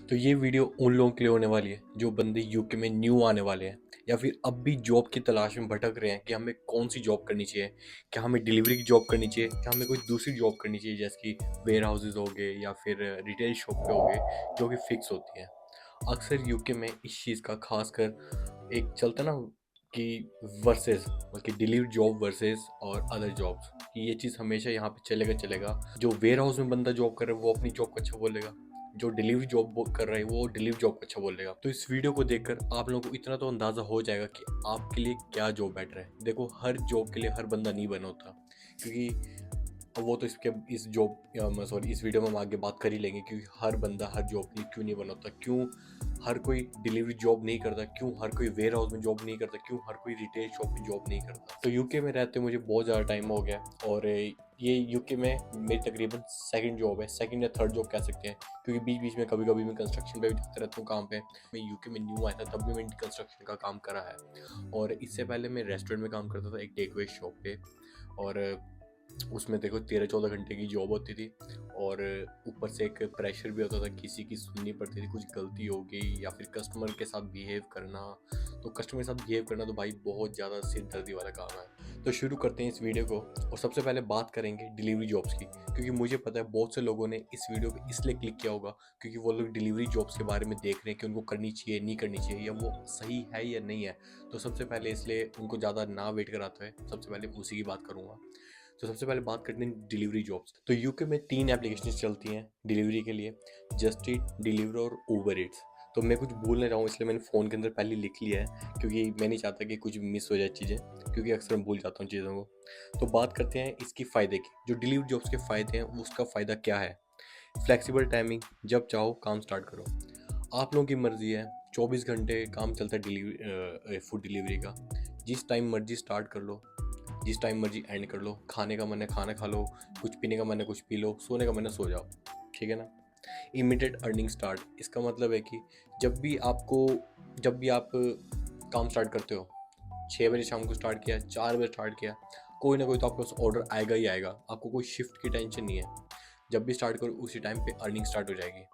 तो ये वीडियो उन लोगों के लिए होने वाली है जो बंदे यूके में न्यू आने वाले हैं या फिर अब भी जॉब की तलाश में भटक रहे हैं कि हमें कौन सी जॉब करनी चाहिए। क्या हमें डिलीवरी की जॉब करनी चाहिए, क्या हमें कोई दूसरी जॉब करनी चाहिए जैसे कि वेयर हाउसेज हो गए या फिर रिटेल शॉप पे हो गए जो कि फिक्स होती हैं। अक्सर यूके में इस चीज़ का खासकर एक चलता ना कि वर्सेस बल्कि डिलीवरी जॉब वर्सेस और अदर जॉब्स कि ये चीज़ हमेशा यहाँ पे चलेगा। जो वेयर हाउस में बंदा जॉब कर रहा है वो अपनी जॉब को अच्छा बोलेगा, जो डिलीवरी जॉब कर रहा है वो डिलीवरी जॉब को अच्छा बोलेगा। तो इस वीडियो को देखकर आप लोगों को इतना तो अंदाज़ा हो जाएगा कि आपके लिए क्या जॉब बेटर है। देखो, हर जॉब के लिए हर बंदा नहीं बना होता, क्योंकि अब वो तो इस जॉब सॉरी इस वीडियो में हम आगे बात कर ही लेंगे, क्योंकि हर बंदा हर जॉब के लिए क्यों नहीं बना होता, क्यों हर कोई डिलीवरी जॉब नहीं करता, क्यों हर कोई वेयर हाउस में जॉब नहीं करता, क्यों हर कोई रिटेल शॉप में जॉब नहीं करता। तो यूके में रहते मुझे बहुत ज़्यादा टाइम हो गया और ये यूके में मेरी तकरीबन सेकंड जॉब है, सेकंड या थर्ड जॉब कह सकते हैं, क्योंकि बीच बीच में कभी कभी मैं कंस्ट्रक्शन पे भी जाता रहता हूँ काम पे। मैं यूके में न्यू आया था तब भी मैंने कंस्ट्रक्शन का काम करा है, और इससे पहले मैं रेस्टोरेंट में काम करता था एक टेक अवे शॉप पे। और उसमें देखो 13-14 घंटे की जॉब होती थी, और ऊपर से एक प्रेशर भी होता था, किसी की सुननी पड़ती थी, कुछ गलती हो गई या फिर कस्टमर के साथ बिहेव करना। तो कस्टमर के साथ बिहेव करना तो भाई बहुत ज़्यादा सिरदर्दी वाला काम है। तो शुरू करते हैं इस वीडियो को, और सबसे पहले बात करेंगे डिलीवरी जॉब्स की, क्योंकि मुझे पता है बहुत से लोगों ने इस वीडियो को इसलिए क्लिक किया होगा क्योंकि वो लोग डिलीवरी जॉब्स के बारे में देख रहे हैं कि उनको करनी चाहिए नहीं करनी चाहिए, या वो सही है या नहीं है। तो सबसे पहले इसलिए उनको ज़्यादा ना वेट कराते हुए सबसे पहले उसी की बात करूँगा। तो सबसे पहले बात करते हैं डिलीवरी जॉब्स। तो यूके में 3 एप्लीकेशन चलती हैं डिलीवरी के लिए, जस्ट ईट, डिलीवर और ऊबर ईट्स। तो मैं कुछ भूल ना जाऊँ इसलिए मैंने फ़ोन के अंदर पहले लिख लिया है, क्योंकि मैं नहीं चाहता कि कुछ मिस हो जाए चीज़ें, क्योंकि अक्सर मैं भूल जाता हूँ चीज़ों को। तो बात करते हैं इसकी फ़ायदे की। जो डिलीवरी जॉब्स के फ़ायदे हैं उसका फ़ायदा क्या है? फ्लेक्सिबल टाइमिंग, जब चाहो काम स्टार्ट करो, आप लोगों की मर्ज़ी है। 24 घंटे काम चलता है डिलीवरी फूड डिलीवरी का। जिस टाइम मर्जी स्टार्ट कर लो, जिस टाइम मर्जी एंड कर लो। खाने का मन है खाना खा लो, कुछ पीने का मन है कुछ पी लो, सोने का मन है सो जाओ। ठीक है ना? इमीडिएट अर्निंग स्टार्ट, इसका मतलब है कि जब भी आप काम स्टार्ट करते हो, 6 बजे शाम को स्टार्ट किया, 4 बजे स्टार्ट किया, कोई ना कोई तो आपके पास ऑर्डर आएगा ही आएगा। आपको कोई शिफ्ट की टेंशन नहीं है। जब भी स्टार्ट करो उसी टाइम पे अर्निंग स्टार्ट हो जाएगी।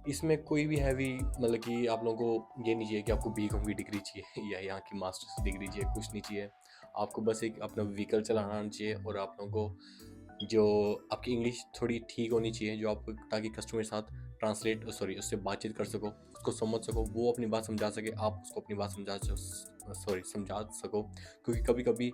इसमें कोई भी हैवी मतलब कि आप लोगों को ये नहीं चाहिए कि आपको बी कॉम की डिग्री चाहिए या यहाँ की मास्टर्स डिग्री चाहिए, कुछ नहीं चाहिए। आपको बस एक अपना व्हीकल चलाना आना चाहिए, और आप लोगों को जो आपकी इंग्लिश थोड़ी ठीक होनी चाहिए, जो आप ताकि कस्टमर के साथ ट्रांसलेट सॉरी उससे बातचीत कर सको, उसको समझ सको, वो अपनी बात समझा सके, आप उसको अपनी बात समझा सको। क्योंकि कभी कभी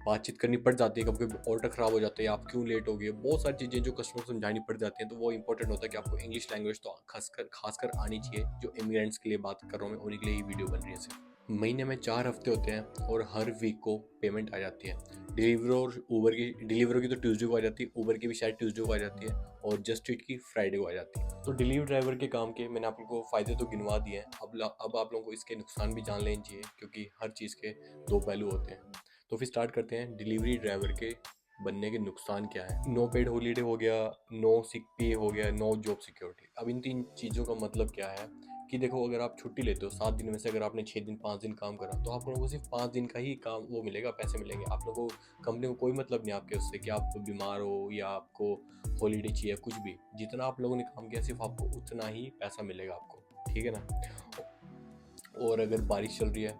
बातचीत करनी पड़ जाती है, कभी कभी ऑर्डर ख़राब हो जाते हैं, आप क्यों लेट हो गए, बहुत सारी चीज़ें जो कस्टमर को समझानी पड़ जाती हैं। तो वो इंपॉर्टेंट होता है कि आपको इंग्लिश लैंग्वेज तो खासकर आनी चाहिए। जो इमिग्रेंट्स के लिए बात कर रहा हूँ मैं, उन्हीं के लिए ही वीडियो बन रही है सिर्फ। महीने में 4 हफ्ते होते हैं और हर वीक को पेमेंट आ जाती है। डिलीवर की तो ट्यूसडे को आ जाती है, ऊबर की भी शायद ट्यूसडे को आ जाती है, और जस्ट इट की फ्राइडे को आ जाती है। तो डिलीवरी ड्राइवर के काम के मैंने आप लोगों को फ़ायदे तो गिनवा दिए हैं। अब आप लोगों को इसके नुकसान भी जान लेने चाहिए, क्योंकि हर चीज़ के दो पहलू होते हैं। तो फिर स्टार्ट करते हैं डिलीवरी ड्राइवर के बनने के नुकसान क्या है। नो पेड हॉलीडे हो गया, नो सिक पे हो गया, नो जॉब सिक्योरिटी। अब इन 3 चीज़ों का मतलब क्या है कि देखो, अगर आप छुट्टी लेते हो 7 दिन में से, अगर आपने 6 दिन 5 दिन काम करा, तो आप लोगों को सिर्फ 5 दिन का ही काम वो मिलेगा, पैसे मिलेंगे। आप लोगों को कंपनी को कोई मतलब नहीं आपके उससे कि आप बीमार हो या आपको हॉलीडे चाहिए, कुछ भी। जितना आप लोगों ने काम किया सिर्फ आपको उतना ही पैसा मिलेगा आपको। ठीक है ना? और अगर बारिश चल रही है,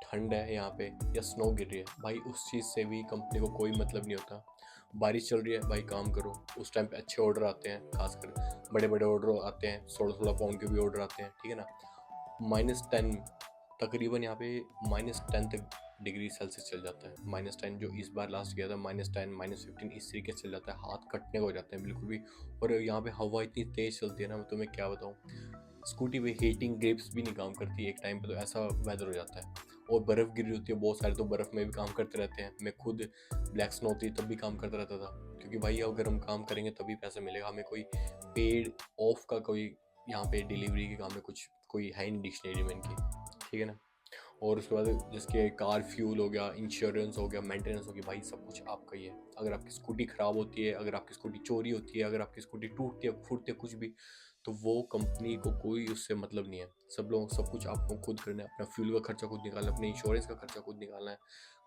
ठंड है यहाँ पे, या स्नो गिर रही है, भाई उस चीज़ से भी कंपनी को कोई मतलब नहीं होता। बारिश चल रही है भाई, काम करो। उस टाइम पे अच्छे ऑर्डर आते हैं, खासकर बड़े बड़े ऑर्डर आते हैं, 16-16 पाउंड के भी ऑर्डर आते हैं। ठीक है ना? -10, तकरीबन यहाँ पे -10 तक डिग्री सेल्सियस चल जाता है। -10 जो इस बार लास्ट गया था, -10 -15 इस तरीके से चल जाता है, हाथ कटने को हो जाते हैं बिल्कुल भी। और यहाँ पे हवा इतनी तेज़ चलती है ना, मैं तुम्हें क्या बताऊँ। स्कूटी पे हीटिंग ग्रिप्स भी नहीं काम करती एक टाइम पे, तो ऐसा वेदर हो जाता है। और बर्फ़ गिरी होती है बहुत सारे, तो बर्फ़ में भी काम करते रहते हैं। मैं खुद ब्लैक स्नो होती तब भी काम करता रहता था, क्योंकि भाई अगर हम काम करेंगे तभी पैसा मिलेगा हमें। कोई पेड ऑफ का कोई यहाँ पे डिलीवरी के काम में कुछ कोई है नहीं डिक्शनरी में इनकी। ठीक है ना? और उसके बाद जिसके कार फ्यूल हो गया, इंश्योरेंस हो गया, मेंटेनेंस हो गई, भाई सब कुछ आपका ही है। अगर आपकी स्कूटी ख़राब होती है, अगर आपकी स्कूटी चोरी होती है, अगर आपकी स्कूटी टूटती है फूटती है कुछ भी, तो वो कंपनी को कोई उससे मतलब नहीं है। सब कुछ आपको खुद करना है। अपना फ्यूल का खर्चा खुद निकालना है, अपने इंश्योरेंस का खर्चा खुद निकालना है।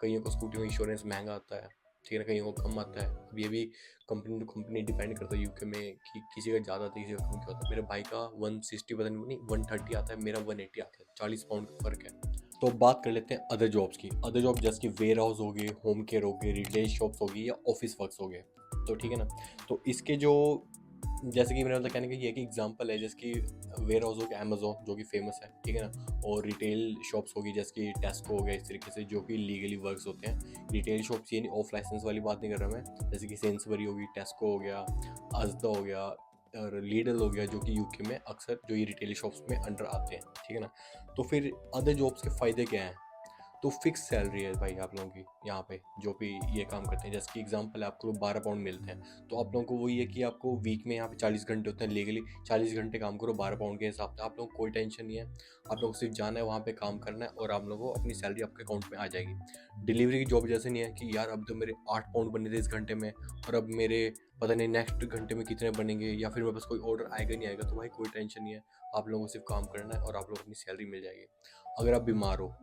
कईयों को स्कूटी में इंश्योरेंस महंगा आता है, ठीक है ना, कहीं वो कम आता है। अब ये भी कंपनी टू कंपनी डिपेंड करता है यूके में कि किसी का ज़्यादा आता है, किसी का कम क्यों आता है। मेरे भाई का 160 पता नहीं 130 आता है, मेरा 180 आता है, 40 पाउंड का फ़र्क है। तो अब बात कर लेते हैं अदर जॉब्स की। अदर जॉब जैसे कि वेयर हाउस हो गए, होम केयर हो गए, रिटेल शॉप्स हो गई या ऑफिस वर्क्स हो गए। तो ठीक है ना, तो इसके जो जैसे कि मेरा मतलब कहने का ये है कि एग्जांपल है जैसे कि वेयर हाउस हो गया अमेजोन जो कि फेमस है, ठीक है ना, और रिटेल शॉप्स होगी जैसे कि टेस्को हो गया, इस तरीके से जो कि लीगली वर्क्स होते हैं। रिटेल शॉप्स ये नहीं, ऑफ लाइसेंस वाली बात नहीं कर रहा मैं, जैसे कि सेंसबरी होगी, टेस्को हो गया, अजदा हो गया और लीडल हो गया, जो कि यूके में अक्सर जो ये रिटेल शॉप्स में अंडर आते हैं, ठीक है ना। तो फिर अदर जॉब्स के फ़ायदे क्या हैं? तो फिक्स सैलरी है भाई आप लोगों की यहाँ पे जो भी ये काम करते हैं। जैसे कि एग्जांपल है, आपको 12 पाउंड मिलते हैं, तो आप लोगों को वही है कि आपको वीक में यहाँ पे 40 घंटे होते हैं, लीगली 40 घंटे काम करो 12 पाउंड के हिसाब से। आप लोगों को कोई टेंशन नहीं है, आप लोगों को सिर्फ जाना है वहाँ पे काम करना है और आप लोगों को अपनी सैलरी आपके अकाउंट में आ जाएगी। डिलीवरी की जॉब जैसे नहीं है कि यार अब तो मेरे 8 पाउंड बने थे इस घंटे में और अब मेरे पता नहीं नेक्स्ट घंटे में कितने बनेंगे या फिर मेरे पास कोई ऑर्डर आएगा नहीं आएगा। तो भाई कोई टेंशन नहीं है, आप लोगों को सिर्फ काम करना है और आप लोगों को अपनी सैलरी मिल जाएगी। अगर आप बीमार हो,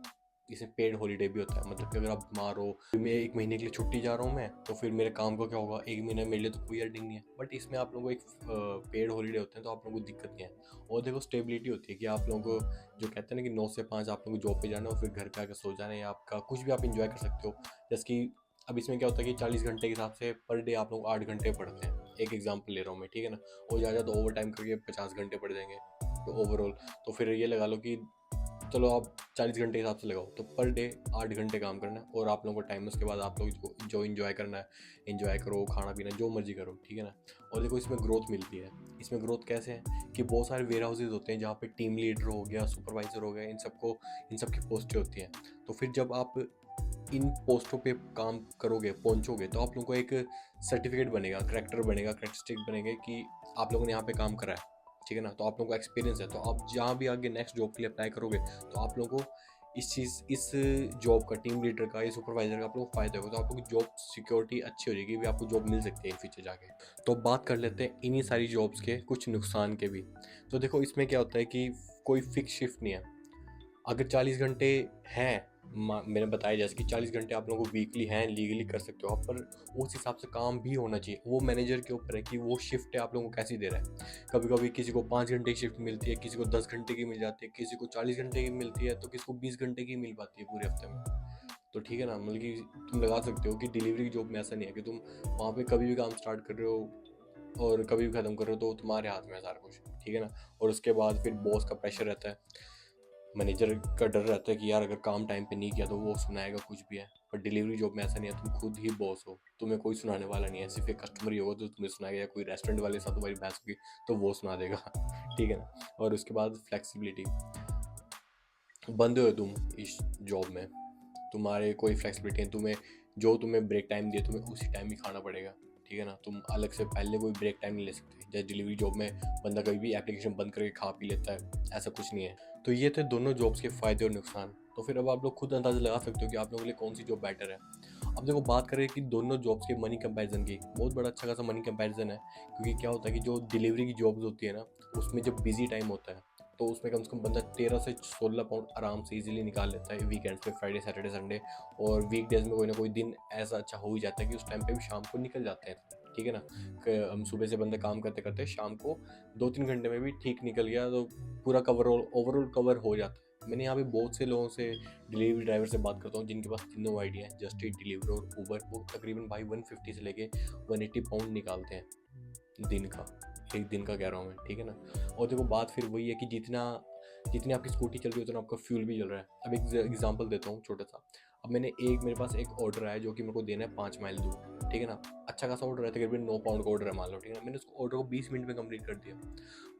इसमें पेड हॉलीडे भी होता है, मतलब कि अगर आप बीमार हो, मैं 1 महीने के लिए छुट्टी जा रहा हूँ मैं, तो फिर मेरे काम का क्या होगा, 1 महीने मेरे लिए तो कोई अर्निंग नहीं है। बट इसमें आप लोगों को एक पेड हॉलीडे होते हैं, तो आप लोगों को दिक्कत नहीं है। और देखो स्टेबिलिटी होती है कि आप लोगों को जो कहते हैं ना कि 9 से 5 आप लोगों को जॉब पे जाना है और फिर घर पे आकर सो जाना है, या आपका कुछ भी आप इंजॉय कर सकते हो। जैसे कि अब इसमें क्या होता है कि 40 घंटे के हिसाब से पर डे आप लोग 8 घंटे पढ़ते हैं, एक एग्जाम्पल ले रहा हूँ मैं, ठीक है ना, और ज़्यादा तो ओवर टाइम करके 50 घंटे पढ़ जाएंगे तो ओवरऑल। तो फिर ये लगा लो कि चलो आप 40 घंटे के हिसाब से लगाओ, तो पर डे 8 घंटे काम करना है और आप लोगों को टाइम है, उसके बाद आप लोग इसको जो इन्जॉय करना है इन्जॉय करो, खाना पीना जो मर्जी करो, ठीक है ना। और देखो इसमें ग्रोथ मिलती है। इसमें ग्रोथ कैसे है कि बहुत सारे वेयर हाउसेज होते हैं जहाँ पे टीम लीडर हो गया, सुपरवाइजर हो गया, इन सब की पोस्टें होती हैं। तो फिर जब आप इन पोस्टों पे काम करोगे, पहुंचोगे, तो आप लोगों को एक सर्टिफिकेट बनेगा, करेक्टर बनेगा, करेक्टरिस्टिक बनेगा कि आप लोगों ने यहाँ पे काम करा है, ठीक है ना। तो आप लोगों को एक्सपीरियंस है, तो आप जहाँ भी आगे नेक्स्ट जॉब के लिए अप्लाई करोगे तो आप लोगों को इस जॉब का, टीम लीडर का या सुपरवाइजर का आप लोगों को फायदा होगा। तो आप लोगों की जॉब सिक्योरिटी अच्छी हो जाएगी, भी आपको जॉब मिल सकती है इन फ्यूचर जाके। तो बात कर लेते हैं इन्हीं सारी जॉब्स के कुछ नुकसान के भी। तो देखो इसमें क्या होता है कि कोई फिक्स शिफ्ट नहीं है। अगर 40 घंटे हैं, मैंने बताया जैसे कि 40 घंटे आप लोगों को वीकली हैं, लीगली कर सकते हो आप, पर उस हिसाब से काम भी होना चाहिए। वो मैनेजर के ऊपर है कि वो शिफ्ट है आप लोगों को कैसी दे रहा है। कभी कभी किसी को 5 घंटे की शिफ्ट मिलती है, किसी को 10 घंटे की मिल जाती है, किसी को 40 घंटे की मिलती है, तो किसी को 20 घंटे की मिल पाती है पूरे हफ्ते में। तो ठीक है ना, मतलब कि तुम लगा सकते हो कि डिलीवरी की जॉब में ऐसा नहीं है कि तुम वहाँ पे कभी भी काम स्टार्ट कर रहे हो और कभी भी ख़त्म कर रहे हो, तो तुम्हारे हाथ में है सारा कुछ, ठीक है ना। और उसके बाद फिर बॉस का प्रेशर रहता है, मैनेजर का डर रहता है कि यार अगर काम टाइम पे नहीं किया तो वो सुनाएगा कुछ भी है। पर डिलीवरी जॉब में ऐसा नहीं है, तुम खुद ही बॉस हो, तुम्हें कोई सुनाने वाला नहीं है, सिर्फ एक कस्टमर ही होगा जो तुम्हें सुनाएगा, या कोई रेस्टोरेंट वाले के साथ तुम्हारी बहस होगी तो वो सुना देगा ठीक है ना। और उसके बाद फ्लेक्सिबिलिटी, बंदे हो तुम इस जॉब में, तुम्हारे कोई फ्लेक्सिबिलिटी है, तुम्हें ब्रेक टाइम दिए तुम्हें उसी टाइम ही खाना पड़ेगा, ठीक है ना। तुम अलग से पहले कोई ब्रेक टाइम नहीं ले सकते, जैसे डिलीवरी जॉब में बंदा कभी भी एप्लीकेशन बंद करके खा पी लेता है, ऐसा कुछ नहीं है। तो ये थे दोनों जॉब्स के फ़ायदे और नुकसान। तो फिर अब आप लोग खुद अंदाज़ा लगा सकते हो कि आप लोगों के लिए कौन सी जॉब बेटर है। अब देखो बात करें कि दोनों जॉब्स के मनी कंपैरिजन की, बहुत बड़ा अच्छा खासा मनी कंपैरिजन है। क्योंकि क्या होता है कि जो डिलीवरी की जॉब्स होती है ना, उसमें जब बिजी टाइम होता है तो उसमें कम से कम बंदा 13 से 16 पाउंड आराम से इजीली निकाल लेता है वीकेंड्स पे, फ्राइडे सैटरडे संडे। और वीकडेज में कोई ना कोई दिन ऐसा अच्छा हो ही जाता है कि उस टाइम पे भी शाम को निकल जाते हैं, ठीक है ना। हम सुबह से बंदा काम करते करते शाम को 2-3 घंटे में भी ठीक निकल गया तो पूरा ओवरऑल कवर हो जाता है। मैंने यहाँ पे बहुत से लोगों से, डिलीवरी ड्राइवर से बात करता हूँ जिनके पास तीनों आइडिया हैं, जस्ट ईट, डिलीवर और उबर, वो तकरीबन भाई 150 से लेके 180 पाउंड निकालते हैं दिन का, एक दिन का कह रहा हूँ मैं, ठीक है ना। और देखो बात फिर वही है कि जितनी आपकी स्कूटी चल रही है उतना आपका फ्यूल भी चल रहा है। अब एक एग्जांपल देता हूँ छोटा सा। अब मेरे पास एक ऑर्डर आया जो कि मेरे को देना है 5 माइल दूर, ठीक है ना। अच्छा खासा ऑर्डर है, तकरीबन 9 पाउंड का ऑर्डर है मान लो, ठीक है ना। मैंने उसको ऑर्डर को 20 मिनट में कंप्लीट कर दिया।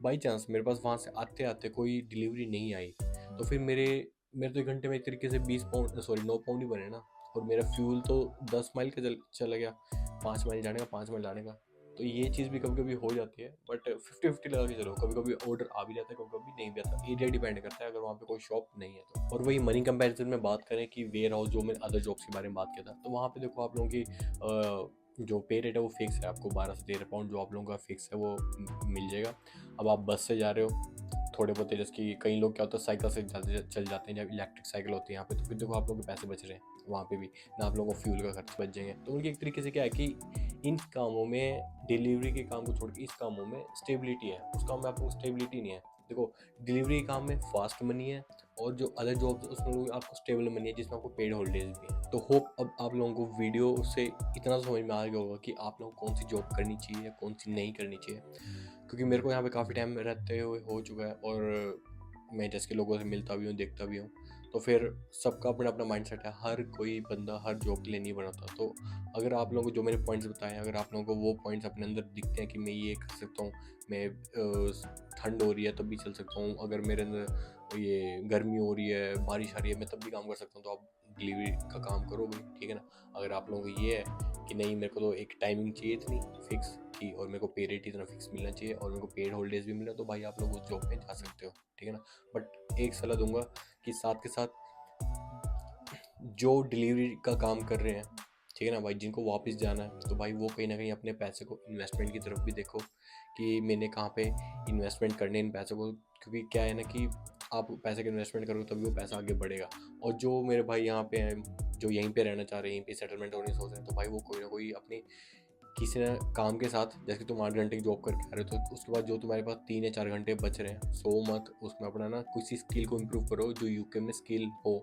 बाई चांस मेरे पास वहाँ से आते आते कोई डिलीवरी नहीं आई, तो फिर मेरे तो 1 घंटे में एक तरीके से 9 पाउंड ही बने ना। और मेरा फ्यूल तो 10 माइल का चला गया, 5 माइल जाने का, 5 माइल लाने का। तो ये चीज़ भी कभी कभी हो जाती है, बट 50-50 लगा के चलो, कभी कभी ऑर्डर आ भी जाता है, कभी कभी नहीं भी आता। एरिया डिपेंड करता है, अगर वहाँ पे कोई शॉप नहीं है तो। और वही मनी कंपैरिजन में बात करें कि वेयर हाउस, जो मैंने अदर जॉब्स के बारे में बात किया था, तो वहाँ पे देखो आप लोगों की जो पे रेट है वो फिक्स है, आपको 12 से 13 पाउंड जो आप लोगों का फिक्स है वो मिल जाएगा। अब आप बस से जा रहे हो, थोड़े बहुत जैसे कि कई लोग क्या होता है साइकिल से चल जाते हैं, जब इलेक्ट्रिक साइकिल होती है यहाँ पे, तो फिर देखो आप लोग के पैसे बच रहे हैं। वहाँ पे भी, ना आप लोगों को फ्यूल का खर्च बच जाएंगे। तो उनकी एक तरीके से क्या है कि इन कामों में, डिलीवरी के काम को छोड़ के इस कामों में स्टेबिलिटी है, उस काम में आपको स्टेबिलिटी नहीं है। देखो डिलीवरी काम में फास्ट मनी है, और जो अदर जॉब उसमें आपको स्टेबल मनी है, जिसमें आपको पेड हॉलीडेज भी है। तो होप अब आप लोगों को वीडियो से इतना समझ में आ गया होगा कि आप लोगों को कौन सी जॉब करनी चाहिए, कौन सी नहीं करनी चाहिए। क्योंकि मेरे को यहाँ पे काफ़ी टाइम रहते हुए हो चुका है, और मैं जैसे लोगों से मिलता भी हूँ, देखता भी हूँ, तो फिर सबका अपना अपना माइंडसेट है। हर कोई बंदा हर जॉब के लिए नहीं बनाता। तो अगर आप लोगों को जो मेरे पॉइंट्स बताए हैं, अगर आप लोगों को वो पॉइंट्स अपने अंदर दिखते हैं कि मैं ये कर सकता हूँ, मैं ठंड हो रही है तब भी चल सकता हूँ, अगर मेरे अंदर ये गर्मी हो रही है, बारिश आ रही है, मैं तब भी काम कर सकता हूँ, तो आप डिलीवरी का काम करोगे, ठीक है ना। अगर आप लोगों को ये है कि नहीं मेरे को तो एक टाइमिंग चाहिए इतनी फिक्स की, और मेरे को पे रेट इतना फिक्स मिलना चाहिए, और मेरे को पेड हॉलीडेज भी मिलना, तो भाई आप लोग उस जॉब में जा सकते हो, ठीक है ना। बट एक सलाह दूंगा कि साथ के साथ जो डिलीवरी का काम कर रहे हैं, ठीक है ना भाई, जिनको वापस जाना है, तो भाई वो कहीं ना कहीं अपने पैसे को इन्वेस्टमेंट की तरफ भी देखो कि मैंने कहाँ पे इन्वेस्टमेंट करने इन पैसों को। क्योंकि क्या है ना कि आप पैसे का इन्वेस्टमेंट करोगे तभी वो पैसा आगे बढ़ेगा। और जो मेरे भाई यहाँ पे हैं, जो यहीं पे रहना चाह रहे हैं, यहीं पे सेटलमेंट होने सोच रहे हैं, तो भाई वो कोई ना कोई अपनी किसी ने काम के साथ, जैसे कि तुम 8 घंटे की जॉब करके आ रहे हो, तो उसके बाद जो तुम्हारे पास 3 या 4 घंटे बच रहे हैं, सो मत उसमें अपना ना किसी स्किल को इम्प्रूव करो जो यूके में स्किल हो,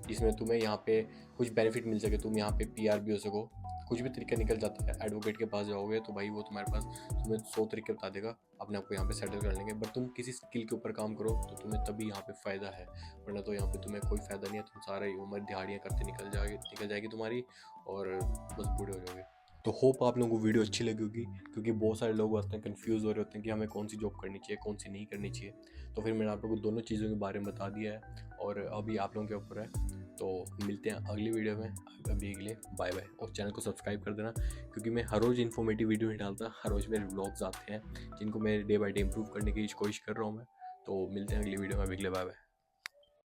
जिसमें तुम्हें यहाँ पे कुछ बेनिफिट मिल सके, तुम यहाँ पे पीआर भी हो सको। कुछ भी तरीका निकल जाता है, एडवोकेट के पास जाओगे तो भाई वो तुम्हारे पास तुम्हें 100 तरीके बता देगा अपने आप को यहाँ पे सेटल कर लेंगे। बट तुम किसी स्किल के ऊपर काम करो तो तुम्हें तभी यहाँ पे फ़ायदा है, वरना तो यहाँ पे तुम्हें कोई फ़ायदा नहीं है। तुम सारा उम्र दिहाड़ियाँ करते निकल जाएगी तुम्हारी, और बस बूढ़े हो जाओगे। तो होप आप लोगों को वीडियो अच्छी लगी होगी, क्योंकि बहुत सारे लोग आते हैं कंफ्यूज हो रहे होते हैं कि हमें कौन सी जॉब करनी चाहिए, कौन सी नहीं करनी चाहिए। तो फिर मैंने आप लोगों को दोनों चीज़ों के बारे में बता दिया है, और अभी आप लोगों के ऊपर है। तो मिलते हैं अगली वीडियो में, अभी के लिए बाय बाय। और चैनल को सब्सक्राइब कर देना, क्योंकि मैं हर रोज़ इन्फॉर्मेटिव वीडियो नहीं डालता, हर रोज़ मेरे व्लॉग्स आते हैं जिनको मैं डे बाई डे इम्प्रूव करने की कोशिश कर रहा हूँ मैं। तो मिलते हैं अगली वीडियो में, अभी के लिए बाय बाय।